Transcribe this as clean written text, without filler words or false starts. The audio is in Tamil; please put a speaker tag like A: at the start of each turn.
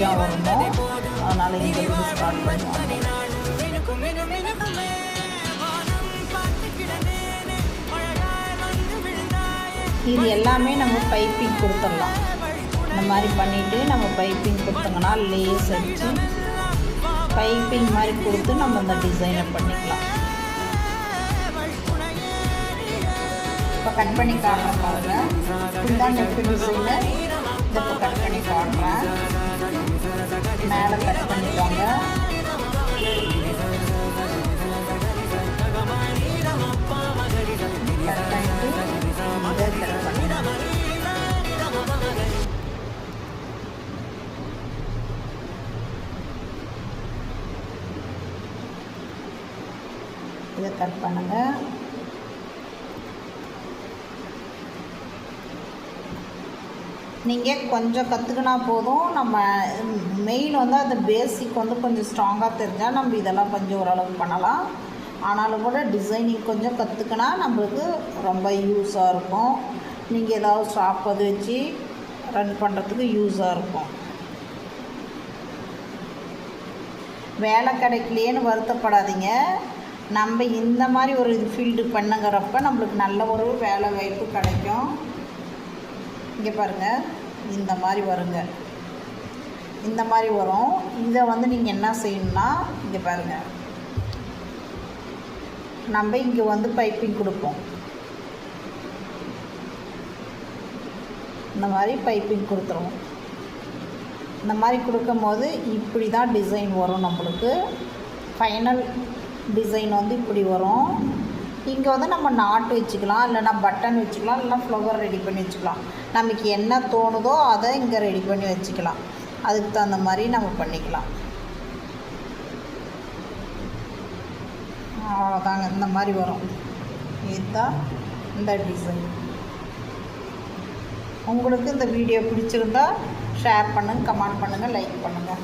A: தான் வரணும். அதனால் இங்கேருந்து ஸ்டார்ட் பண்ணுவாங்க. இது எல்லாமே நம்ம பைப்பிங் கொடுத்துடலாம். இந்த மாதிரி பண்ணிவிட்டு நம்ம பைப்பிங் கொடுத்தோங்கன்னா லேஸ் அடித்து பைப்பிங் மாதிரி கொடுத்து நம்ம இந்த டிசைனை பண்ணிக்கலாம். இப்போ கட் பண்ணி காட்டுறேன் பாருங்கள். இதுதான் நெக் டிசைனு. இதை இப்போ கட் பண்ணி காட்டுறேன். மேலே கட் பண்ணிக்கோங்க. கட் பண்ணிட்டு இதை கட் பண்ணிடலாம். இதை கட் பண்ணுங்கள். நீங்கள் கொஞ்சம் கற்றுக்கினா போதும். நம்ம மெயின் வந்து அந்த பேசிக் வந்து கொஞ்சம் ஸ்ட்ராங்காக தெரிஞ்சால் நம்ம இதெல்லாம் கொஞ்சம் ஓரளவு பண்ணலாம். ஆனாலும் கூட டிசைனிங் கொஞ்சம் கற்றுக்கினா நம்மளுக்கு ரொம்ப யூஸாக இருக்கும். நீங்கள் ஏதாவது ஷாப் அது வச்சு ரன் பண்ணுறதுக்கு யூஸாக இருக்கும். வேலை கிடைக்கலையேன்னு வருத்தப்படாதீங்க. நம்ம இந்த மாதிரி ஒரு ஃபீல்டு பண்ணுங்கிறப்ப நம்மளுக்கு நல்ல ஒரு வேலை வாய்ப்பு கிடைக்கும். இங்கே பாருங்கள், இந்த மாதிரி வருங்க. இந்த மாதிரி வரும். இதை வந்து நீங்கள் என்ன செய்யணும்னா, இங்கே பாருங்கள், நம்ம இங்கே வந்து பைப்பிங் கொடுப்போம். இந்த மாதிரி பைப்பிங் கொடுத்துருவோம். இந்த மாதிரி கொடுக்கும் போது இப்படி தான் டிசைன் வரும். நம்மளுக்கு ஃபைனல் டிசைன் வந்து இப்படி வரும். இங்கே வந்து நம்ம நாட்டு வச்சுக்கலாம், இல்லைனா பட்டன் வச்சுக்கலாம், இல்லைனா ஃப்ளவர் ரெடி பண்ணி வச்சுக்கலாம். நமக்கு என்ன தோணுதோ அதை இங்கே ரெடி பண்ணி வச்சுக்கலாம். அதுக்கு தகுந்த மாதிரி நம்ம பண்ணிக்கலாம். அவ்வளோதாங்க, இந்த மாதிரி வரும். இதுதான் இந்த டிசைன். உங்களுக்கு இந்த வீடியோ பிடிச்சிருந்தா ஷேர் பண்ணுங்கள், கமெண்ட் பண்ணுங்கள், லைக் பண்ணுங்கள்.